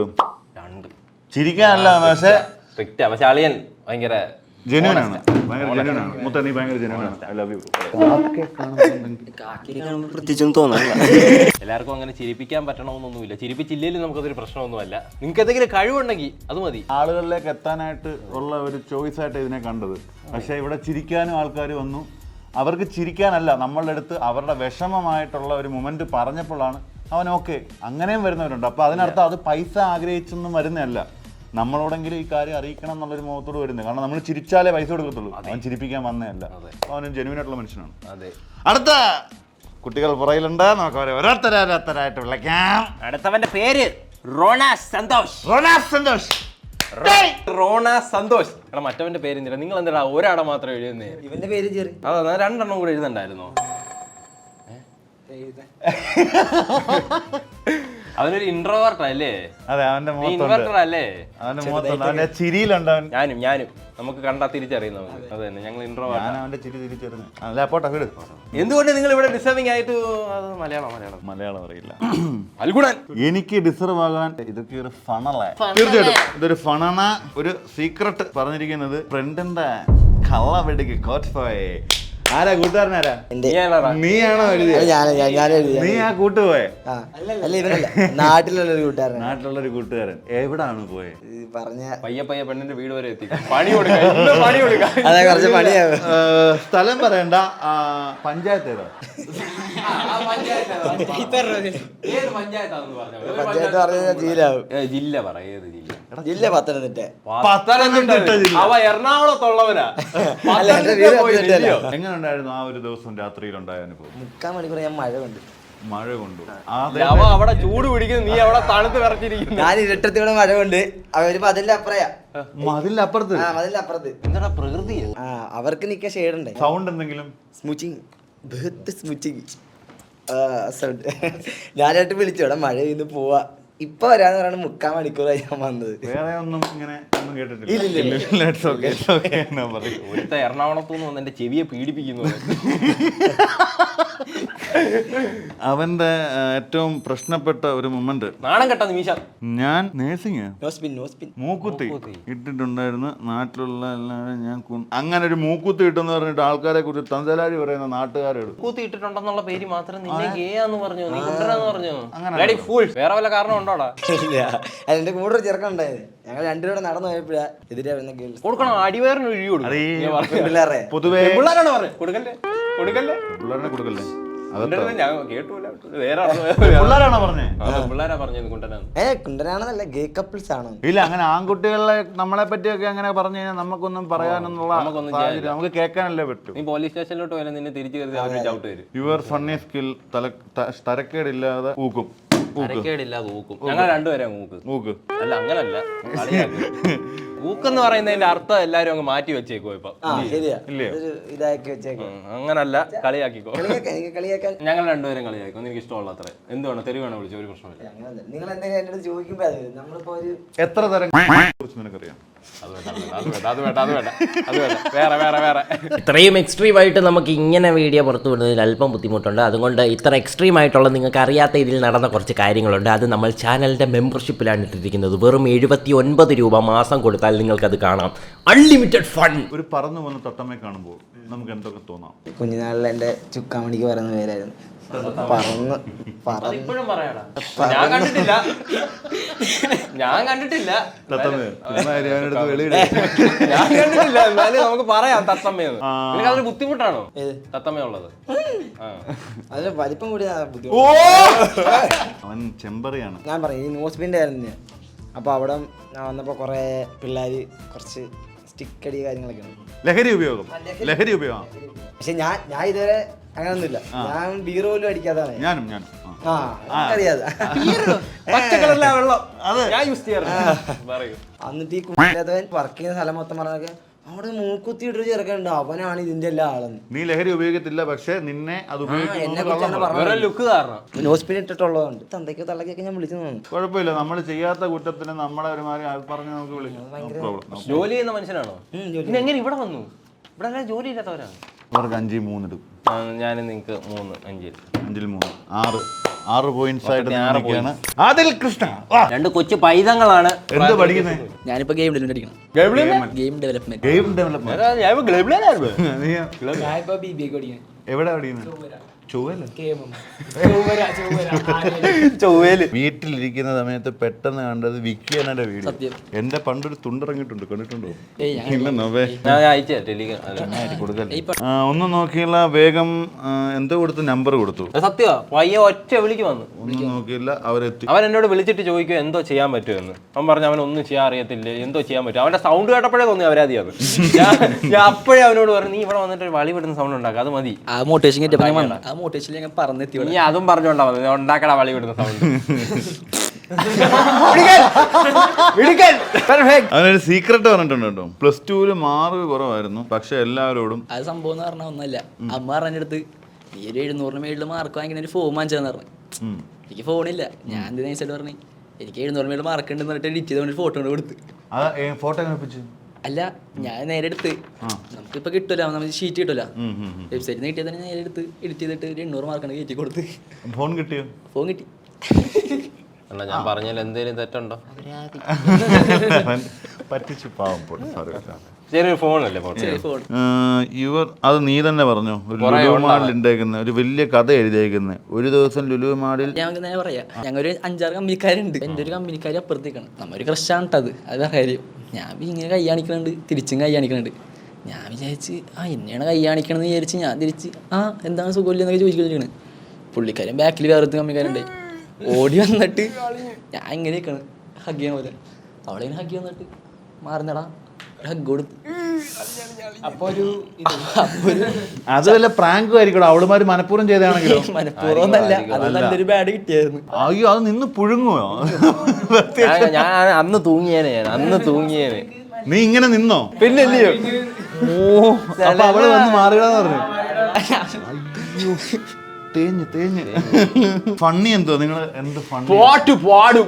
2. ചിരിക്കാനല്ല, പക്ഷേ സ്ട്രിക്റ്റാ. പക്ഷെ അളിയൻ ഭയങ്കര ജെന്യൂനാണ്. മുത്ത, നീ ഭയങ്കര ജെന്യൂനാണ്. I love you. പ്രത്യേകിച്ചൊന്നും തോന്നാറില്ല. എല്ലാവർക്കും അങ്ങനെ ചിരിപ്പിക്കാൻ പറ്റണമെന്നൊന്നുമില്ല. ചിരിപ്പിച്ചില്ലേലും നമുക്കതൊരു പ്രശ്നമൊന്നുമല്ല. നിങ്ങൾക്ക് എന്തെങ്കിലും കഴിവുണ്ടെങ്കിൽ അത് മതി. ആളുകളിലേക്ക് എത്താനായിട്ട് ഉള്ള ഒരു ചോയ്സ് ആയിട്ട് ഇതിനെ കണ്ടത്. പക്ഷേ ഇവിടെ ചിരിക്കാനും ആൾക്കാർ വന്നു. അവർക്ക് ചിരിക്കാനല്ല, നമ്മളുടെ അടുത്ത് അവരുടെ വിഷമമായിട്ടുള്ള ഒരു മൊമെന്റ് പറഞ്ഞപ്പോഴാണ് അവൻ ഓക്കെ. അങ്ങനെയും വരുന്നവരുണ്ട്. അപ്പോൾ അതിനർത്ഥം അത് പൈസ ആഗ്രഹിച്ചൊന്നും വരുന്നതല്ല. നമ്മളോടെങ്കിലും ഈ കാര്യം അറിയിക്കണം എന്നുള്ളൊരു മുഖത്തോട് വരുന്നത്. കാരണം നമ്മൾ ചിരിച്ചാലേ പൈസ കൊടുക്കത്തുള്ളൂ. അവൻ ചിരിപ്പിക്കാൻ വന്നതല്ല. അവനും ജെന്യൂൻ ആയിട്ടുള്ള മനുഷ്യനാണ്. അടുത്ത കുട്ടികൾ പുറയിലുണ്ട്. നമുക്ക് അവരെ ഓരോരുത്തരായിട്ട് വിളിക്കാം. അടുത്തവന്റെ പേര് റോണ സന്തോഷ്. എടാ മറ്റവന്റെ പേര് എന്തിനാ? നിങ്ങൾ എന്താ ഒരാളെ മാത്രം എഴുതുന്നേ? ഇവന്റെ പേര് ചെറി. അതാ 2 എണ്ണം കൂടെ എഴുതണ്ടായിരുന്നോ? അവനൊരു ഇൻട്രോവേർട്ട് അല്ലേ? അതെ, അവന്റെ ഇൻവെർട്ടർ അല്ലേ? അവന്റെ മുഖത്തുണ്ട്, അവന്റെ ചിരിയിലുണ്ട്. ഞാനും നമുക്ക് കണ്ടാ തിരിച്ചറിയുന്നവൻ. അത് തന്നെ, ഞങ്ങൾ ഇൻട്രോവേർട്ട്. അവന്റെ ചിരി തിരിച്ചറിഞ്ഞു. അല്ല, പോട്ടെ വീട്. എന്തുകൊണ്ട് നിങ്ങൾ ഇവിടെ ഡിസേർവിംഗ് ആയിട്ട്? അത് മലയാളം അറിയില്ല. അൽഗുണൻ. എനിക്ക് ഡിസർവ് ആകാൻ ഇതൊക്കെ ഒരു ഫണല്ലേ? തീർച്ചയായിട്ടും ഇതൊരു ഫണാണ്. ഒരു സീക്രട്ട് പറഞ്ഞിരിക്കുന്നത് ഫ്രണ്ടിന്റെ കള്ളവെടിക്ക് കോട്ട് പോയി ആരാ കൂട്ടുകാരനാരാ? എന്റെ നീയാണോ എഴുതിയത്? ഞാൻ എഴുതിയ നീ ആ കൂട്ടുപോയെ? അല്ല ഇവനല്ല, നാട്ടിലുള്ളൊരു കൂട്ടുകാരൻ. നാട്ടിലുള്ളൊരു കൂട്ടുകാരൻ. എവിടാണ് പോയെ? പറഞ്ഞ പയ്യെ പെണ്ണിന്റെ വീട് വരെ എത്തി. പണി കൊടുക്കാം. അതെ, കുറച്ച് പണിയാവും. സ്ഥലം പറയണ്ട. പഞ്ചായത്ത് ഏതാ? പഞ്ചായത്ത് പറഞ്ഞ ജില്ലാവും. ജില്ല പറ, ഏത് ജില്ല? ജില്ല പത്തനംതിട്ട. പത്തനംതിട്ട ജില്ല. അവ എറണാകുളത്തുള്ളവനാ. അല്ല, എന്റെ വീട് പത്തനംതിട്ട. എങ്ങനെ ഉണ്ടായിരുന്നു ആ ഒരു ദിവസം രാത്രിയിലുണ്ടായ അനുഭവം? 3/4 മണിക്കൂർ ഞാൻ മഴ കൊണ്ട്. മഴ കൊണ്ടു. അവ അവിടെ ചൂട് പിടിക്കുന്നു, നീ അവിടെ തണുത്ത് വിറച്ചിരിക്കുന്നു. ഞാൻ ഇരുട്ടത്തിലൂടെ മഴ കൊണ്ട്. അവര് മതിലിന്റെ അപ്പുറയാ. മതിലപ്പുറത്ത്. മതിലിന്റെ അപ്പുറത്ത്. എന്താ പ്രകൃതി? അവർക്ക് നിക്കാൻ ഷെയ്ഡ് ഉണ്ട്. സൗണ്ട് എന്തെങ്കിലും? സ്മൂച്ചിങ്. ഞാനായിട്ട് വിളിച്ചു, ഇവിടെ മഴ പെയ്ത് പോവാ, ഇപ്പൊ വരാന്ന് പറഞ്ഞാൽ 3/4 മണിക്കൂറായി ഞാൻ വന്നത്. വേറെ ഒന്നും ഇങ്ങനെ ഒന്നും കേട്ടിട്ടില്ല. ഒരുത്ത എറണാകുളത്തുനിന്ന് വന്ന് എന്റെ ചെവിയെ പീഡിപ്പിക്കുന്നു. അവന്റെ ഏറ്റവും പ്രശ്നപ്പെട്ട ഒരു മൊമെന്റ്, നാണം കെട്ട നിമിഷം. ഞാൻ നേഴ്സിംഗ് നോ സ്പിൻ. മൂക്കുത്തി ഇട്ടിട്ടുണ്ടായിരുന്നു. നാട്ടിലുള്ള എല്ലാവരും ഞാൻ അങ്ങനെ ഒരു മൂക്കുത്തി ഇട്ടെന്ന് പറഞ്ഞിട്ട് ആൾക്കാരെ കുറിച്ച് തന്തലാരി പറയുന്ന നാട്ടുകാരോട് കൂത്തി ഇട്ടിട്ടുണ്ടെന്നുള്ള പേര് മാത്രം നിന്നെ ഗേയാന്ന് പറഞ്ഞു, നീ കുണ്ടനാന്ന് പറഞ്ഞു. വേറെ വല്ല കാരണം ഉണ്ടോടാ? എന്റെ കൂടെ ഒരു ചെറുക്കം ഉണ്ടായിരുന്നു. ഞങ്ങൾ രണ്ടുപേരും നടന്നു പോയപ്പോഴാ എതിരെ വരുന്ന ഗേൾസ് കൊടുക്കണം, അടിവേറിന് ഒഴിഞ്ഞു കൊടുക്കും. പിള്ളേരെ പൊതുവേ പിള്ളേരാണ് പറഞ്ഞത് കൊടുക്കല്ലേ. പിള്ളേരെ കൊടുക്കല്ലേ? ഞാൻ കേട്ടൂല. പിള്ളേരാണോ പറഞ്ഞേ? പിള്ളേരാ പറഞ്ഞത് കുണ്ടനാന്ന്. കുണ്ടനാണെന്നല്ല, ഗേ കപ്പിൾസ് ആണോ? ഇല്ല, അങ്ങനെ ആൺകുട്ടികളെ നമ്മളെ പറ്റിയൊക്കെ അങ്ങനെ പറഞ്ഞു കഴിഞ്ഞാൽ നമുക്കൊന്നും പറയാനൊന്നുള്ള സാഹചര്യം നമുക്ക് കേൾക്കാനല്ലേ പറ്റൂ. നീ പോലീസ് സ്റ്റേഷനിലോട്ട് പോയാലും നിന്നെ തിരിച്ചു കയറി അവർ ചവിട്ട് വരും. യുവർ ഫണ്ണി സ്കിൽ തരക്കേടില്ലാതെ ഊക്കും. തരക്കേടില്ലാതെ ഊക്കും. ഞങ്ങൾ രണ്ടുപേരെ ഊക്ക്. അല്ല, അങ്ങനല്ല. ഊക്കെന്ന് പറയുന്നതിന്റെ അർത്ഥം എല്ലാരും അങ്ങ് മാറ്റി വെച്ചേക്കോ ഇപ്പൊ. ശരിയാ, ഇതാക്കി വെച്ചേക്കോ. അങ്ങനല്ല, കളിയാക്കിക്കോ. എനിക്ക് കളിയാക്കാൻ ഞങ്ങൾ രണ്ടുപേരും കളിയാക്കും. എനിക്ക് ഇഷ്ടമുള്ള അത്ര എന്ത് വേണം, തെരുവ് വേണം, വിളിച്ചോ, ഒരു പ്രശ്നമില്ല. നിങ്ങൾ എന്തെങ്കിലും എന്റെ അടുത്ത് ചോദിക്കുമ്പോ നമ്മളിപ്പോ ഒരു എത്ര തരം കുറിച്ച് നിനക്കറിയാം? അത് വേണ്ട. വേറെ ഇത്രയും എക്സ്ട്രീം ആയിട്ട് നമുക്ക് ഇങ്ങനെ വീഡിയോ പുറത്തു വിടുന്നതിൽ അല്പം ബുദ്ധിമുട്ടുണ്ട്. അതുകൊണ്ട് ഇത്ര എക്സ്ട്രീം ആയിട്ടുള്ള നിങ്ങൾക്ക് അറിയാത്ത ഇതിൽ നടന്ന കുറച്ച് കാര്യങ്ങളുണ്ട്. അത് നമ്മൾ ചാനലിൻ്റെ മെമ്പർഷിപ്പിലാണ് ഇട്ടിരിക്കുന്നത്. വെറും 79 രൂപ മാസം കൊടുത്താൽ നിങ്ങൾക്കത് കാണാം. Unlimited fun. ഒരു പറന്നു വന്ന് തത്തമ്മയെ കാണുമ്പോൾ നമുക്ക് എന്തൊക്കെ തോന്നാം? കുഞ്ഞുനാളിൽ എന്റെ ചുക്കാമണിക്ക് പറയുന്ന പേരായിരുന്നു. ഇപ്പോഴും പറയാടാ. ഞാൻ കണ്ടിട്ടില്ല. എന്നാലും നമുക്ക് പറയാം തത്തമ്മയെന്ന്. നിനക്ക് അതൊരു ബുദ്ധിമുട്ടാണോ തത്തമ്മയുള്ളത്? അതിന് വലിപ്പം കൂടി അവൻ ചെമ്പറിയാണ്. ഞാൻ പറയും, ഈ ന്യൂസ്പിന്റെ ആയിരുന്നു ഞാൻ. അപ്പൊ അവിടെ ഞാൻ വന്നപ്പോ കുറെ പിള്ളേര് കുറച്ച് സ്റ്റിക്കടി കാര്യങ്ങളൊക്കെ ഉണ്ട്. ലഹരി ഉപയോഗം. പക്ഷെ ഞാൻ ഇതുവരെ അങ്ങനൊന്നുമില്ല. ഞാൻ ബീർ പോലും അടിക്കാതാണ്. ഞാനും അറിയാതെ എന്നിട്ട് ഈ കുട്ടിയില്ലാത്തവൻ വർക്ക് ചെയ്യുന്ന സ്ഥലം മൊത്തം പറഞ്ഞൊക്കെ അവിടെ മൂക്കുത്തി ഇട്ടൊരു ചെറുക്കുണ്ട്, അവനാണ് ഇതിന്റെ എല്ലാ ആളെന്ന്. നീ ലഹരി ഉപയോഗിക്കത്തില്ല, പക്ഷെ നിന്നെ അത് ഹോസ്പിറ്റൽ ഇട്ടിട്ടുള്ളതുകൊണ്ട് തന്തയ്ക്കോ തള്ളക്കൊക്കെ ഞാൻ വിളിച്ചു തോന്നുന്നു. കുഴപ്പമില്ല, നമ്മൾ ചെയ്യാത്ത കുറ്റത്തിന് നമ്മളെ ഒരുമാതിരി പറഞ്ഞ് നമുക്ക് വിളിക്കാം. ജോലി ചെയ്യുന്ന മനുഷ്യനാണോ? പിന്നെ എങ്ങനെ ഇവിടെ വന്നു? ഇവിടെ എല്ലാം ജോലി ഇല്ലാത്തവരാണ്. അവർക്ക് 5 3 ഇടും. ഞാൻ നിങ്ങൾക്ക് 3 5 5 3 6 പോയിന്റ്സ് ആയിട്ട് നിൽക്കുകയാണ്. ആദിൽ കൃഷ്ണ 2 കൊച്ചു പൈതങ്ങളാണ്. എന്ത് പഠിക്കുന്നത്? ഞാനിപ്പോ ഗെയിം ഡെവലപ്മെന്റ് അടിക്കണം. Game development. എവിടെ പഠിക്കുന്നത്? വീട്ടിലിരിക്കുന്ന സമയത്ത് പെട്ടെന്ന് കണ്ടത് വിക്കിയനയുടെ വീഡിയോ. എന്റെ പണ്ടൊരു തുണ്ടിറങ്ങിയിട്ടുണ്ട്, കണ്ടിട്ടുണ്ടോ? ഒന്നും നോക്കിയില്ല, വേഗം എന്തോ കൊടുത്ത് നമ്പർ കൊടുത്തു. സത്യമാ, പയ്യ ഒറ്റ വിളിക്ക് വന്നു. ഒന്നും നോക്കിയില്ല, അവരെത്തി. അവൻ എന്നോട് വിളിച്ചിട്ട് ചോദിക്കും എന്തോ ചെയ്യാൻ പറ്റുമെന്ന്. അവൻ പറഞ്ഞു അവനൊന്നും ചെയ്യാൻ അറിയത്തില്ല, എന്തോ ചെയ്യാൻ പറ്റും. അവന്റെ സൗണ്ട് കേട്ടപ്പോഴേ തോന്നി അവരാതിയാണ്. ഞാൻ അപ്പോഴേ അവനോട് പറഞ്ഞു, നീ ഇവിടെ വന്നിട്ട് വളി വിടുന്ന സൗണ്ട് ഉണ്ടാക്കുക, അത് മതി. ആ മോട്ടിവേഷൻ നീ അതും പറഞ്ഞോണ്ടാ മതി, ഉണ്ടാക്കട വളി വിടുന്ന സൗണ്ട്. അവനൊരു സീക്രട്ട് പറഞ്ഞിട്ടുണ്ട് കേട്ടോ. +2 മാർക്ക് കുറവായിരുന്നു, പക്ഷെ എല്ലാവരോടും അത് സംഭവം എന്ന് പറഞ്ഞാൽ ഒന്നല്ല. അമ്മ പറഞ്ഞെടുത്ത് നീ ഒരു 700 മേളിൽ മാർക്ക് വാങ്ങിക്കുന്ന ഒരു ഫോം വാങ്ങിച്ചതെന്ന് പറഞ്ഞു. എനിക്ക് ഫോണില്ല. ഞാൻ എന്ത് നൈസായിട്ട് പറഞ്ഞു, എനിക്ക് 700 മേളിൽ മാർക്ക് ഉണ്ടെന്ന് പറഞ്ഞിട്ട് എഡിറ്റ് ചെയ്ത് ഫോട്ടോ കൊണ്ട് കൊടുത്ത്. ഫോട്ടോ എങ്ങനെ? അല്ല, ഞാൻ നേരെ എടുത്ത് നമുക്കിപ്പോൾ കിട്ടുമല്ലോ, നമുക്ക് ഷീറ്റ് കിട്ടുമല്ലോ, വെബ്സൈറ്റിൽ നിന്ന് കിട്ടിയാൽ തന്നെ നേരെ എടുത്ത് എഡിറ്റ് ചെയ്തിട്ട് 800 മാർക്കാണ് കയറ്റി കൊടുത്ത്. ഫോൺ കിട്ടിയോ? ഫോൺ കിട്ടി. അല്ല, ഞാൻ പറഞ്ഞാൽ എന്തെങ്കിലും തെറ്റുണ്ടോ? പറ്റിച്ചു, പാവം. ചെറിയൊരു ഫോണല്ലേ ഫോൺ? ചെറിയ ഫോൺ. ഇവർ അത് നീ തന്നെ പറഞ്ഞു, ഒരു ലുലു മാളിൽ ഉണ്ടാക്കുന്ന ഒരു വലിയ കഥ എഴുതിയേക്കുന്നത്. ഒരു ദിവസം ലുലു മാളിൽ ഞങ്ങൾക്ക് തന്നെ പറയാം, ഞങ്ങൾ ഒരു 5-6 കമ്പനിക്കാരുണ്ട്. എൻ്റെ ഒരു കമ്പനിക്കാർ അപ്പുറത്തേക്കാണ്, നമ്മൊരു ക്രഷാണ് കേട്ടത്. അത് വേറെ കാര്യം. ഞാൻ ഇങ്ങനെ കൈ കാണിക്കണുണ്ട്, തിരിച്ചും കൈ കാണിക്കണുണ്ട്. ഞാൻ വിചാരിച്ച് എന്നെയാണ് കൈ കാണിക്കണമെന്ന് വിചാരിച്ച് ഞാൻ തിരിച്ച് എന്താണ് സുഖമില്ല എന്നൊക്കെ ചോദിച്ചിരിക്കണ്. പുള്ളിക്കാരൻ ബാക്കിൽ വേറെ കമ്പനിക്കാരുണ്ടായി. ഓടി വന്നിട്ട് ഞാൻ ഇങ്ങനെയൊക്കെയാണ് ഹഗ് ചെയ്യണ പോലെ. അവളെ ഇങ്ങനെ ഹഗ് വന്നിട്ട് മാറുന്നടാ ഹഗ് കൊടുത്ത്. അത് വല്ല പ്രാങ്കും ആയിരിക്കും, അവളുമാര് മനഃപൂർവ്വം ചെയ്താണെങ്കിലോ? മനഃപൂർവ്വം അല്ല, അത് നല്ലൊരു ബാഡ് കിട്ടിയായിരുന്നു. അയ്യോ, അത് നിന്ന് പുഴുങ്ങുമോ? ഞാൻ അന്ന് തൂങ്ങിയേനെ. നീ ഇങ്ങനെ നിന്നോ? പിന്നല്ലയോ? അപ്പൊ അവള് വന്ന് മാറിയതാന്ന് പറഞ്ഞു. തേഞ്ഞ് ഫണ്ണി എന്തോ നിങ്ങൾ എന്ത് ഫണ്ണി പാട്ട് പാടും.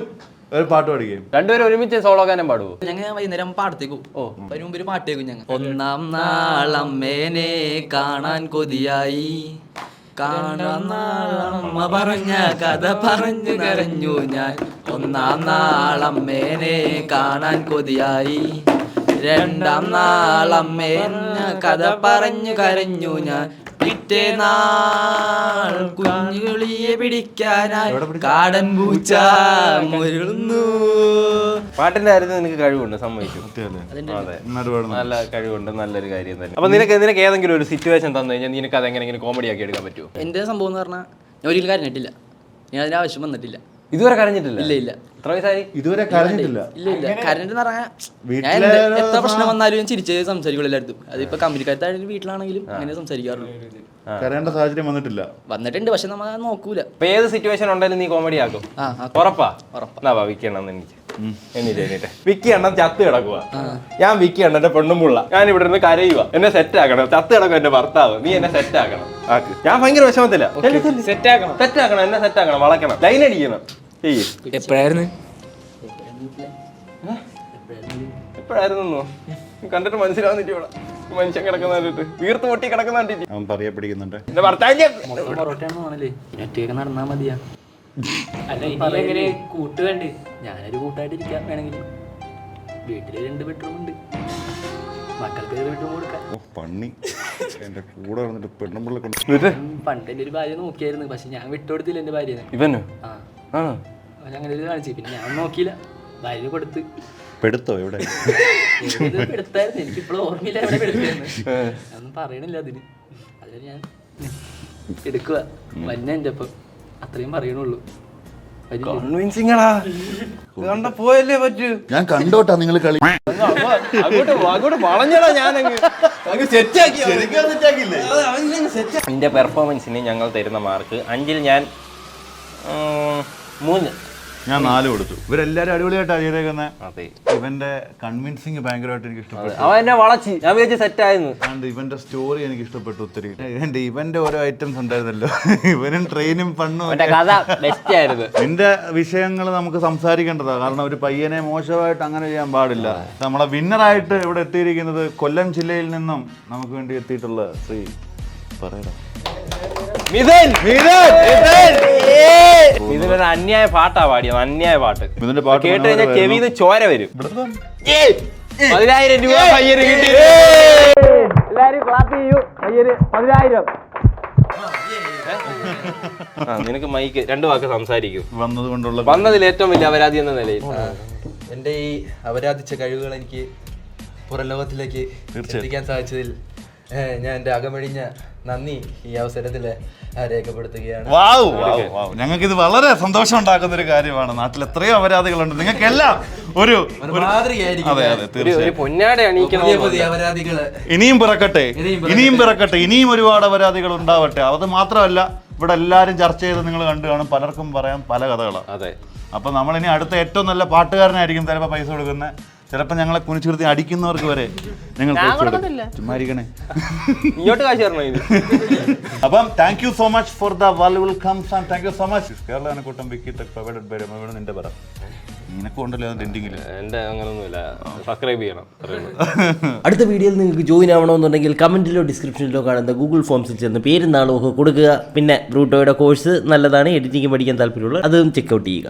ഒരു പാട്ട് പാടിക്കേ. രണ്ടുപേരും ഒരുമിച്ച് സോളോ ഗാനം പാടുവോ? ഞങ്ങൾ വൈകുന്നേരം പാടത്തേക്കും അതിന് മുമ്പ് ഒരു പാട്ടേക്കും ഞങ്ങൾ. ഒന്നാം നാളമ്മേനെ കാണാൻ കൊതിയായി, കാണാൻ നാളമ്മ പറഞ്ഞ കഥ പറഞ്ഞു കരഞ്ഞു ഞാൻ. ഒന്നാം നാളമ്മേനെ കാണാൻ കൊതിയായി, രണ്ടാം നാളമ്മേന കഥ പറഞ്ഞു കരഞ്ഞു ഞാൻ. പിറ്റേ നാൾ കുഞ്ഞുകിളിയെ പിടിക്കാനായി കാടൻ പൂച്ച മുരുളുന്നു. പാട്ടിന്റെ കാര്യത്തിൽ നിനക്ക് കഴിവുണ്ട്, സമ്മതിക്കും. നല്ല കഴിവുണ്ട്, നല്ലൊരു കാര്യം തന്നെ. അപ്പൊ നിനക്ക് ഏതെങ്കിലും ഒരു സിറ്റുവേഷൻ തന്നു കഴിഞ്ഞാൽ നിനക്ക് അതെങ്ങനെ കോമഡി ആക്കി എടുക്കാൻ പറ്റുമോ? എന്റെ സംഭവം എന്ന് പറഞ്ഞാൽ ഞാൻ ഒരിക്കലും കരഞ്ഞിട്ടില്ല, ഞാൻ അതിന് ആവശ്യം വന്നിട്ടില്ല. ഇതുവരെ കരഞ്ഞിട്ടില്ല? ഇല്ല. എത്ര വയസ്സായി? ഇതുവരെ കരഞ്ഞിട്ടില്ല. ഇല്ല കരഞ്ഞെന്ന് പറഞ്ഞാൽ ഞാൻ എത്ര പ്രശ്നം വന്നാലും ഞാൻ ചിരിച്ച് സംസാരിക്കുള്ളൂ എല്ലായിടത്തും. അതിപ്പോ കമ്പനിക്കാരത്തായാലും വീട്ടിലാണെങ്കിലും അങ്ങനെ സംസാരിക്കാറുള്ളൂ. കരയേണ്ട സാഹചര്യം വന്നിട്ടുണ്ട്, പക്ഷെ നമ്മൾ നോക്കൂല. അപ്പൊ ഏത് സിറ്റുവേഷൻ ഉണ്ടെങ്കിലും നീ കോമഡി ആക്കും? ഉറപ്പാ? വിക്കി എണ്ണം എണീറ്റ് വിക്കി എണ്ണം ചത്ത് കിടക്കുക. ഞാൻ വിക്കി എണ്ണന്റെ പെണ്ണുമ്പുള്ള, ഞാൻ ഇവിടെ നിന്ന് കരയുക, എന്നെ സെറ്റ് ആക്കണം. ചത്ത് കിടക്കും എന്റെ ഭർത്താവ്, നീ എന്നെ സെറ്റ് ആക്കണം. ഞാൻ ഭയങ്കര വിഷമത്തില്ല. സെറ്റ് ആക്കണം, എന്നെ സെറ്റ് ആക്കണം, വളക്കണം, ലൈൻ അടിക്കണം. എപ്പോഴായിരുന്നു കണ്ടിട്ട് മനസ്സിലാവുന്നിട്ട് ഇവിടെ മനുഷ്യൻ കിടക്കുന്നിട്ട് വീർത്ത് പൊട്ടി കിടക്കുന്നുണ്ട്. അവൻ പറയപ്പെടുന്നുണ്ട്. എന്റെ ഭർത്താവിന്റെ നടന്നാ മതിയാ. അല്ല എങ്ങനെ കൂട്ട് വേണ്ടേ? ഞാനൊരു കൂട്ടായിട്ട് ഇരിക്കാൻ വേണമെങ്കിൽ. വീട്ടില് 2 ബെഡ്റൂം ഉണ്ട്, മക്കൾക്ക് 1 ബെഡ്റൂം കൊടുക്കാം. പണി എന്റെ കൂടെ വന്നിട്ട് പെണ്ണുമ്പിള്ള പണ്ട് എന്റെ ഒരു ഭാര്യ നോക്കിയായിരുന്നു, പക്ഷെ ഞാൻ വിട്ടുകൊടുത്തില്ല എന്റെ ഭാര്യ. ഇവനോ? അങ്ങനെ ഒരു കാണിച്ചു, പിന്നെ ഞാൻ നോക്കിയില്ല, ഭാര്യ കൊടുത്ത്. പെടുത്തോ? എവിടെ പെടുത്തായിരുന്നു, എനിക്കിപ്പോഴും ഓർമ്മയില്ല എവിടെ പെടുത്തായിരുന്നു. ഒന്നും പറയണില്ല അതിന്. അതിന് ഞാൻ എടുക്കുക വന്നെ എന്റെ ഒപ്പം, അത്രയും പറയണുള്ളൂ. പോയല്ലേ പറ്റൂ. ഞാൻ കണ്ടോട്ടാ നിങ്ങൾ കളി. അങ്ങോട്ട് വളഞ്ഞടാ. ഞാനങ്ങ് നിന്റെ പെർഫോമൻസിന് ഞങ്ങൾ തരുന്ന മാർക്ക് 5-ൽ ഞാൻ 3. ഞാൻ 4 കൊടുത്തു. ഇവരെല്ലാരും അടിപൊളിയായിട്ടാണ് ചെയ്തേക്കുന്നത്. ഇവന്റെ കൺവിൻസിങ് ഭയങ്കരമായിട്ട് എനിക്ക് ഇഷ്ടപ്പെട്ടു. അവൻ എന്നെ വളച്ച്, ഞാൻ വിചാരിച്ച സെറ്റ് ആയിരുന്നു. ഇവന്റെ സ്റ്റോറി എനിക്ക് ഇഷ്ടപ്പെട്ടു ഒത്തിരി. ഇവന്റെ ഓരോ ഐറ്റംസ് ഉണ്ടായിരുന്നല്ലോ, ഇവനും ട്രെയിനും പണ്ണും കഥ ബെസ്റ്റ് ആയിരുന്നു. നിന്റെ വിഷയങ്ങൾ നമുക്ക് സംസാരിക്കേണ്ടതാണ്, കാരണം ഒരു പയ്യനെ മോശമായിട്ട് അങ്ങനെ ചെയ്യാൻ പാടില്ല. നമ്മളെ വിന്നറായിട്ട് ഇവിടെ എത്തിയിരിക്കുന്നത് കൊല്ലം ജില്ലയിൽ നിന്നും നമുക്ക് വേണ്ടി എത്തിയിട്ടുള്ള ശ്രീ പറയടാ ഇതിനൊരു അന്യായ പാട്ടാ പാടിയത്, അന്യായ പാട്ട്. ഇതിന്റെ പാട്ട് കേട്ട് കഴിഞ്ഞാൽ ചെവിന്ന് ചോര വരും. 10,000 രൂപ പയ്യന് കിട്ടി. എല്ലാരും ക്ലാപ്പ് ചെയ്യൂ. പയ്യന് 10,000. നിനക്ക് മൈക്ക് 2 വാക്ക് സംസാരിക്കും. വന്നതിൽ ഏറ്റവും വലിയ അപരാധി എന്ന നിലയിൽ എൻ്റെ ഈ അപരാധിച്ച കഴിവുകൾ എനിക്ക് പുറം ലോകത്തിലേക്ക് എത്തിക്കാൻ സാധിച്ചതിൽ ഞാൻ എൻ്റെ അകമഴിഞ്ഞ നന്ദി ഈ അവസരത്തിൽ രേഖപ്പെടുത്തുകയാണ്. ഞങ്ങൾക്ക് ഇത് വളരെ സന്തോഷം ഉണ്ടാക്കുന്ന ഒരു കാര്യമാണ്. നാട്ടിൽ എത്രയോ അപരാധികളുണ്ട്, നിങ്ങൾക്കെല്ലാം ഒരു പൊന്നാടെ അപരാധികള് ഇനിയും പിറക്കട്ടെ, ഇനിയും ഒരുപാട് അപരാധികൾ ഉണ്ടാവട്ടെ. അത് മാത്രമല്ല, ഇവിടെ എല്ലാവരും ചർച്ച ചെയ്ത് നിങ്ങൾ കണ്ടു കാണും, പലർക്കും പറയാൻ പല കഥകളാണ്. അതെ. അപ്പൊ നമ്മളിനി അടുത്ത ഏറ്റവും നല്ല പാട്ടുകാരനായിരിക്കും ചിലപ്പോൾ പൈസ കൊടുക്കുന്നത്. ചിലപ്പോൾ ഞങ്ങളെ കുനിച്ചുകുർത്തി അടിക്കുന്നവർക്ക് വരെ ഞങ്ങൾ ചുമ്മാരിക്കണേ. ഇങ്ങോട്ട് കാശ് തരണം. അപ്പം thank you so much for the valuable comes and thank you so much. Kerala കൂട്ടം വിക്കി ടെക് പ്രൊവൈഡഡ് ബൈ രമ. നിന്റെ പറ, നിനക്കും ഉണ്ടല്ലോ ട്രെൻഡിങ്ങിൽ. എന്റെ അങ്ങനൊന്നുമില്ല, സബ്സ്ക്രൈബ് ചെയ്യണം. അടുത്ത വീഡിയോയിൽ നിങ്ങൾക്ക് ജോയിൻ ആവണമെന്നുണ്ടെങ്കിൽ കമന്റിലോ ഡിസ്ക്രിപ്ഷനിലോ കാണുന്ന ഗൂഗിൾ ഫോംസിൽ ചെന്ന് പേരും നാളും ഒക്കെ കൊടുക്കുക. പിന്നെ ബ്രൂട്ടോയുടെ കോഴ്സ് നല്ലതാണ്, എഡിറ്റിംഗ് പഠിക്കാൻ താല്പര്യമുള്ള അതും ചെക്കൗട്ട് ചെയ്യുക.